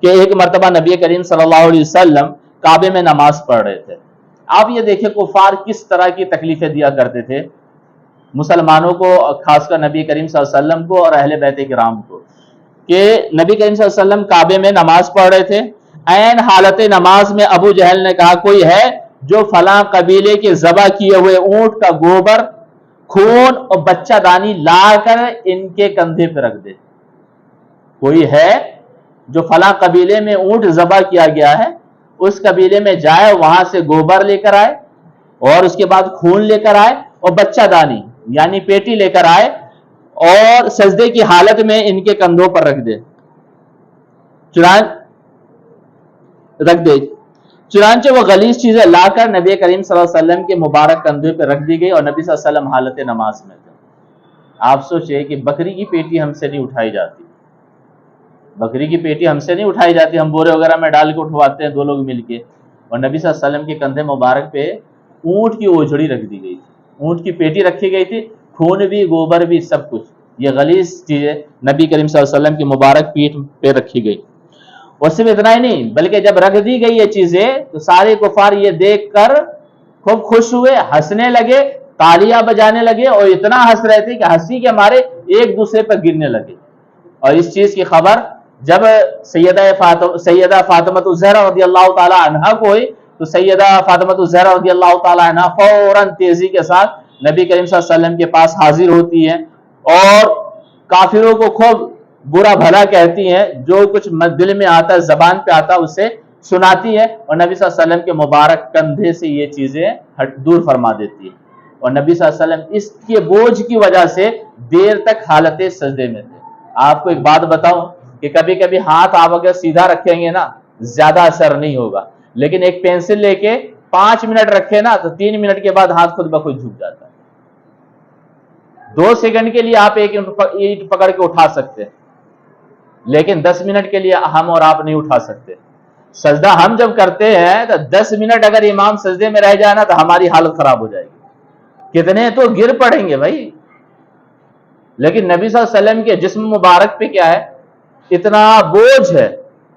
کہ ایک مرتبہ نبی کریم صلی اللہ علیہ وسلم کعبے میں نماز پڑھ رہے تھے. آپ یہ دیکھیں کفار کس طرح کی تکلیفیں دیا کرتے تھے مسلمانوں کو، خاص کر نبی کریم صلی اللہ علیہ وسلم کو اور اہل بیت کرام کو، کہ نبی کریم صلی اللہ علیہ وسلم کعبے میں نماز پڑھ رہے تھے. عین حالت نماز میں ابو جہل نے کہا کوئی ہے جو فلاں قبیلے کے ذبح کیے ہوئے اونٹ کا گوبر، خون اور بچہ دانی لا کر ان کے کندھے پہ رکھ دے. کوئی ہے جو فلاں قبیلے میں اونٹ ذبح کیا گیا ہے، اس قبیلے میں جائے، وہاں سے گوبر لے کر آئے اور اس کے بعد خون لے کر آئے اور بچہ دانی یعنی پیٹی لے کر آئے اور سجدے کی حالت میں ان کے کندھوں پر رکھ دے. چنانچہ وہ غلیظ چیزیں لا کر نبی کریم صلی اللہ علیہ وسلم کے مبارک کندھے پہ رکھ دی گئی اور نبی صلی اللہ علیہ وسلم حالت نماز میں تھے. آپ سوچئے کہ بکری کی پیٹی ہم سے نہیں اٹھائی جاتی، بکری کی پیٹی ہم سے نہیں اٹھائی جاتی، ہم بورے وغیرہ میں ڈال کے اٹھواتے ہیں دو لوگ مل کے، اور نبی صلی اللہ علیہ وسلم کے کندھے مبارک پہ اونٹ کی اوجھڑی رکھ دی گئی تھی، اونٹ کی پیٹی رکھی گئی تھی، خون بھی گوبر بھی سب کچھ، یہ غلیظ چیزیں نبی کریم صلی اللہ علیہ وسلم کی مبارک پیٹھ پہ رکھی گئی. اور صرف اتنا ہی نہیں بلکہ جب رکھ دی گئی یہ چیزیں تو سارے کفار یہ دیکھ کر خوب خوش ہوئے، ہنسنے لگے، تالیاں بجانے لگے، اور اتنا ہنس رہے تھے کہ ہنسی کے مارے ایک دوسرے پر گرنے لگے. اور اس چیز کی خبر جب سیدہ فاطمہ الزہرا رضی اللہ تعالی عنہا کو ہوئی تو سیدہ فاطمہ الزہرا رضی اللہ تعالی عنہا فوراً تیزی کے ساتھ نبی کریم صلی اللہ علیہ وسلم کے پاس حاضر ہوتی ہیں اور کافروں کو خوب برا بھلا کہتی ہیں، جو کچھ دل میں آتا ہے زبان پہ آتا ہے اسے سناتی ہے، اور نبی صلی اللہ علیہ وسلم کے مبارک کندھے سے یہ چیزیں دور فرما دیتی ہے. اور نبی صلی اللہ علیہ وسلم اس کے بوجھ کی وجہ سے دیر تک حالت سجدے میں تھے. آپ کو ایک بات بتاؤں کہ کبھی کبھی ہاتھ آپ اگر سیدھا رکھیں گے نا زیادہ اثر نہیں ہوگا، لیکن ایک پینسل لے کے 5 منٹ رکھے نا تو 3 منٹ کے بعد ہاتھ خود بخود جھک جاتا ہے. 2 سیکنڈ کے لیے آپ ایک اینٹ پکڑ کے اٹھا سکتے ہیں، لیکن 10 منٹ کے لیے ہم اور آپ نہیں اٹھا سکتے. سجدہ ہم جب کرتے ہیں تو 10 منٹ اگر امام سجدے میں رہ جائے نا تو ہماری حالت خراب ہو جائے گی، کتنے تو گر پڑیں گے بھائی. لیکن نبی صلی اللہ علیہ وسلم کے جسم مبارک پہ کیا ہے، اتنا بوجھ ہے،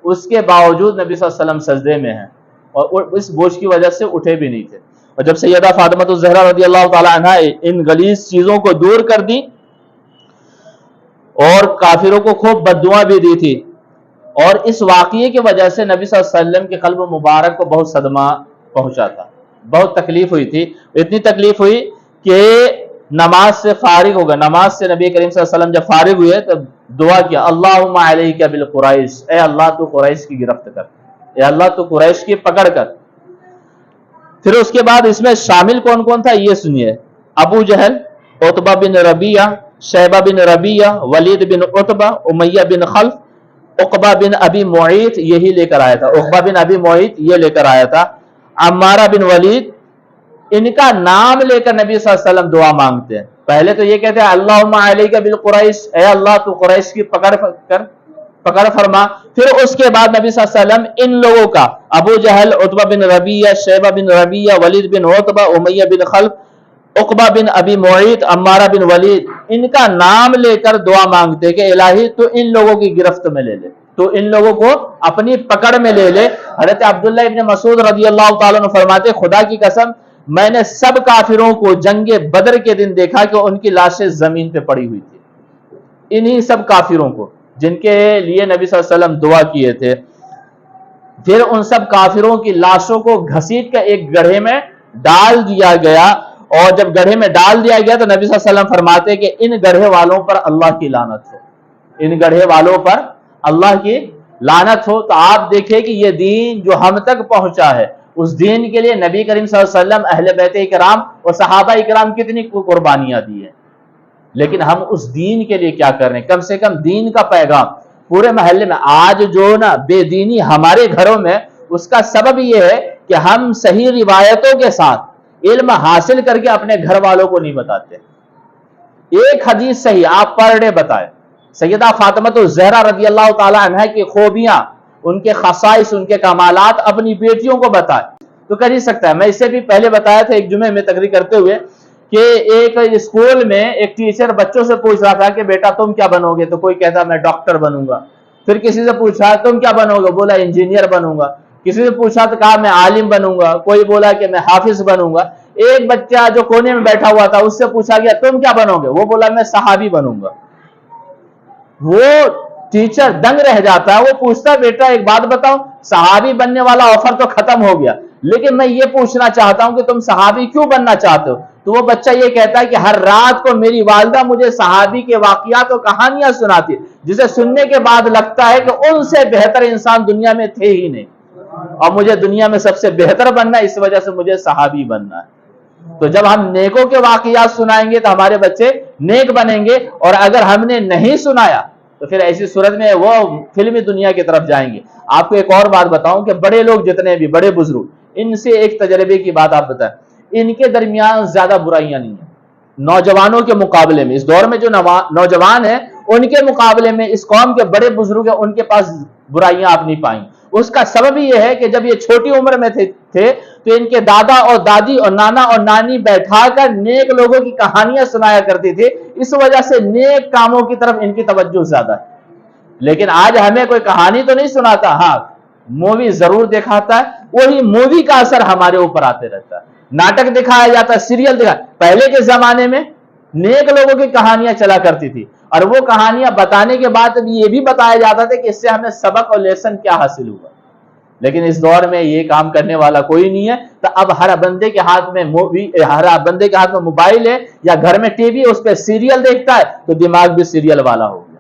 اس کے باوجود نبی صلی اللہ علیہ وسلم سجدے میں ہیں اور اس بوجھ کی وجہ سے اٹھے بھی نہیں تھے. اور جب سیدہ فاطمہ الزہرا رضی اللہ تعالی عنہا ان غلیظ چیزوں کو دور کر دی اور کافروں کو خوب بددعا بھی دی تھی، اور اس واقعے کی وجہ سے نبی صلی اللہ علیہ وسلم کے قلب مبارک کو بہت صدمہ پہنچا تھا، بہت تکلیف ہوئی تھی. اتنی تکلیف ہوئی کہ نماز سے فارغ ہوگا، نماز سے نبی کریم صلی اللہ علیہ وسلم جب فارغ ہوئے تو دعا کیا اللہم علیک بالقریش، اے اللہ تو قریش کی گرفت کر، اے اللہ تو قریش کی پکڑ کر. پھر اس کے بعد اس میں شامل کون کون تھا یہ سنیے. ابو جہل، عتبہ بن ربیعہ، شیبہ بن ربیعہ، ولید بن عتبہ، امیہ بن خلف، عقبہ بن ابی معیط یہی لے کر آیا تھا، عقبہ بن ابی معیط یہ لے کر آیا تھا، عمارہ بن ولید. ان کا نام لے کر نبی صلی اللہ علیہ وسلم دعا مانگتے ہیں. پہلے تو یہ کہتے ہیں اللہم علیک بالقریش، اے اللہ تو قریش کی پکڑ فرما. پھر اس کے بعد نبی صلی اللہ علیہ وسلم ان لوگوں کا ابو جہل، عتبہ بن ربیعہ، شیبہ بن ربیعہ، ولید بن عتبہ، امیہ بن خلف، عقبہ بن ابی معیط، عمارہ بن ولید، ان کا نام لے کر دعا مانگتے کہ الہی تو ان لوگوں کی گرفت میں لے لے، تو ان لوگوں کو اپنی پکڑ میں لے لے. حضرت عبداللہ ابن مسعود رضی اللہ تعالیٰ عنہ فرماتے خدا کی قسم میں نے سب کافروں کو جنگ بدر کے دن دیکھا کہ ان کی لاشیں زمین پہ پڑی ہوئی تھی، انہی سب کافروں کو جن کے لیے نبی صلی اللہ علیہ وسلم دعا کیے تھے. پھر ان سب کافروں کی لاشوں کو گھسیٹ کر ایک گڑھے میں ڈال دیا گیا، اور جب گڑھے میں ڈال دیا گیا تو نبی صلی اللہ علیہ وسلم فرماتے کہ ان گڑھے والوں پر اللہ کی لعنت ہو، ان گڑھے والوں پر اللہ کی لعنت ہو. تو آپ دیکھیں کہ یہ دین جو ہم تک پہنچا ہے اس دین کے لیے نبی کریم صلی اللہ علیہ وسلم، اہل بیت کرام اور صحابہ کرام کتنی قربانیاں دی ہیں، لیکن ہم اس دین کے لیے کیا کر رہے ہیں؟ کم سے کم دین کا پیغام پورے محلے میں. آج جو نا بے دینی ہمارے گھروں میں، اس کا سبب یہ ہے کہ ہم صحیح روایتوں کے ساتھ علم حاصل کر کے اپنے گھر والوں کو نہیں بتاتے. ایک حدیث صحیح آپ پر ڈے بتائیں، سیدہ فاطمہ الزہرا رضی اللہ تعالی عنہا کی خوبیاں، ان کے خصائص، ان کے کمالات اپنی بیٹیوں کو بتائے تو کر ہی سکتا ہے. میں اسے بھی پہلے بتایا تھا ایک جمعے میں تقریر کرتے ہوئے کہ ایک اسکول میں ایک ٹیچر بچوں سے پوچھ رہا تھا کہ بیٹا تم کیا بنو گے؟ تو کوئی کہتا میں ڈاکٹر بنوں گا، پھر کسی سے پوچھا تم کیا بنو گے؟ بولا انجینئر بنوں گا. کسی سے پوچھا تو کہا میں عالم بنوں گا. کوئی بولا کہ میں حافظ بنوں گا. ایک بچہ جو کونے میں بیٹھا ہوا تھا اس سے پوچھا گیا تم کیا بنو گے؟ وہ بولا میں صحابی بنوں گا. وہ ٹیچر دنگ رہ جاتا ہے. وہ پوچھتا بیٹا ایک بات بتاؤ, صحابی بننے والا آفر تو ختم ہو گیا, لیکن میں یہ پوچھنا چاہتا ہوں کہ تم صحابی کیوں بننا چاہتے ہو؟ تو وہ بچہ یہ کہتا ہے کہ ہر رات کو میری والدہ مجھے صحابی کے واقعات اور کہانیاں سناتی, جسے سننے کے بعد لگتا ہے کہ ان سے بہتر انسان دنیا میں تھے ہی نہیں, اور مجھے دنیا میں سب سے بہتر بننا ہے, اس وجہ سے مجھے صحابی بننا ہے. تو جب ہم نیکوں کے واقعات سنائیں گے تو ہمارے بچے نیک بنیں گے, اور اگر ہم نے نہیں سنایا تو پھر ایسی صورت میں وہ فلمی دنیا کی طرف جائیں گے. آپ کو ایک اور بات بتاؤں کہ بڑے لوگ جتنے بھی بڑے بزرگ, ان سے ایک تجربے کی بات آپ بتائیں, ان کے درمیان زیادہ برائیاں نہیں ہیں نوجوانوں کے مقابلے میں. اس دور میں جو نوجوان ہیں ان کے مقابلے میں اس قوم کے بڑے بزرگ ہیں, ان کے پاس برائیاں آپ نہیں پائیں. اس کا سبب یہ ہے کہ جب یہ چھوٹی عمر میں تھے تو ان کے دادا اور دادی اور نانا اور نانی بیٹھا کر نیک لوگوں کی کہانیاں سنایا کرتی تھی, اس وجہ سے نیک کاموں کی طرف ان کی توجہ زیادہ ہے. لیکن آج ہمیں کوئی کہانی تو نہیں سناتا, ہاں مووی ضرور دکھاتا ہے, وہی مووی کا اثر ہمارے اوپر آتے رہتا ہے. ناٹک دکھایا جاتا ہے, سیریل دکھایا. پہلے کے زمانے میں نیک لوگوں کی کہانیاں چلا کرتی تھی, اور وہ کہانیاں بتانے کے بعد یہ بھی بتایا جاتا تھا کہ اس سے ہمیں سبق اور لیسن کیا حاصل ہوا. لیکن اس دور میں یہ کام کرنے والا کوئی نہیں ہے. تو اب ہر بندے کے ہاتھ میں موبائل ہے یا گھر میں ٹی وی, اس پہ سیریل دیکھتا ہے تو دماغ بھی سیریل والا ہو گیا,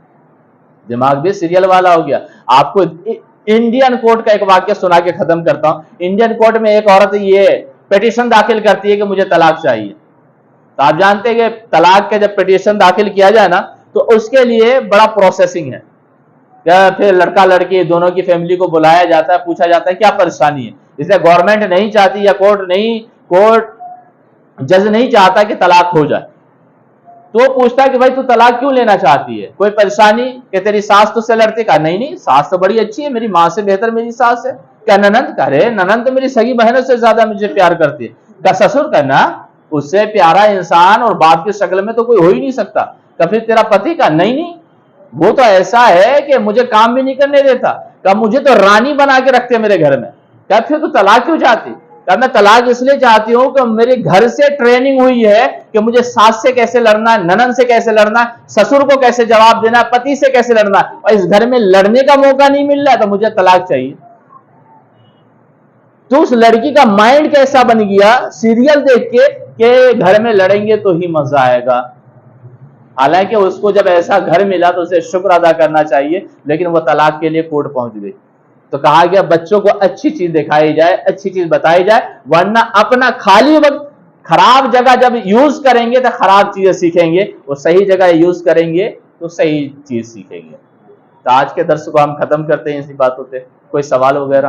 دماغ بھی سیریل والا ہو گیا. آپ کو انڈین کورٹ کا ایک واقعہ سنا کے ختم کرتا ہوں. انڈین کورٹ میں ایک عورت یہ پیٹیشن داخل کرتی ہے کہ مجھے طلاق چاہیے. تو آپ جانتے ہیں کہ طلاق کا جب پیٹیشن داخل کیا جائے نا تو اس کے لیے بڑا پروسیسنگ ہے. پھر لڑکا لڑکی دونوں کی فیملی کو بلایا جاتا ہے, پوچھا جاتا ہے کیا پریشانی ہے. اس لیے گورنمنٹ نہیں چاہتی یا کورٹ جج نہیں چاہتا کہ طلاق ہو جائے. تو وہ پوچھتا ہے کہ بھائی تو طلاق کیوں لینا چاہتی ہے, کوئی پریشانی؟ کہ تیری ساس تو سے لڑتی. کہا نہیں ساس تو بڑی اچھی ہے, میری ماں سے بہتر میری ساس ہے. کیا ننند؟ کہہ رہے ننند تو میری سگی بہنوں سے زیادہ مجھے پیار کرتی ہے. کیا سسر؟ کہنا اس سے پیارا انسان اور باپ کی شکل میں تو کوئی ہو ہی نہیں سکتا. کبھی تیرا پتی؟ کا نہیں وہ تو ایسا ہے کہ مجھے کام بھی نہیں کرنے دیتا. کہ مجھے تو رانی بنا کے رکھتے میرے گھر میں. کہ پھر تو طلاق کیوں چاہتی؟ کہ میں طلاق اس لیے چاہتی ہوں کہ میرے گھر سے ٹریننگ ہوئی ہے کہ مجھے ساس سے کیسے لڑنا ہے, ننند سے کیسے لڑنا ہے, سسر کو کیسے جواب دینا ہے, پتی سے کیسے لڑنا ہے, اور اس گھر میں لڑنے کا موقع نہیں مل رہا ہے تو مجھے طلاق چاہیے. تو اس لڑکی کا مائنڈ کیسا بن گیا سیریل دیکھ کے کہ گھر میں لڑیں گے تو ہی مزہ آئے گا. حالانکہ اس کو جب ایسا گھر ملا تو اسے شکر ادا کرنا چاہیے, لیکن وہ طلاق کے لیے کورٹ پہنچ گئی. تو کہا گیا بچوں کو اچھی چیز دکھائی جائے, اچھی چیز بتائی جائے, ورنہ اپنا خالی وقت خراب جگہ جب یوز کریں گے تو خراب چیزیں سیکھیں گے, اور صحیح جگہ یوز کریں گے تو صحیح چیز سیکھیں گے. تو آج کے درس کو ہم ختم کرتے ہیں اسی باتوں پہ. کوئی سوال وغیرہ؟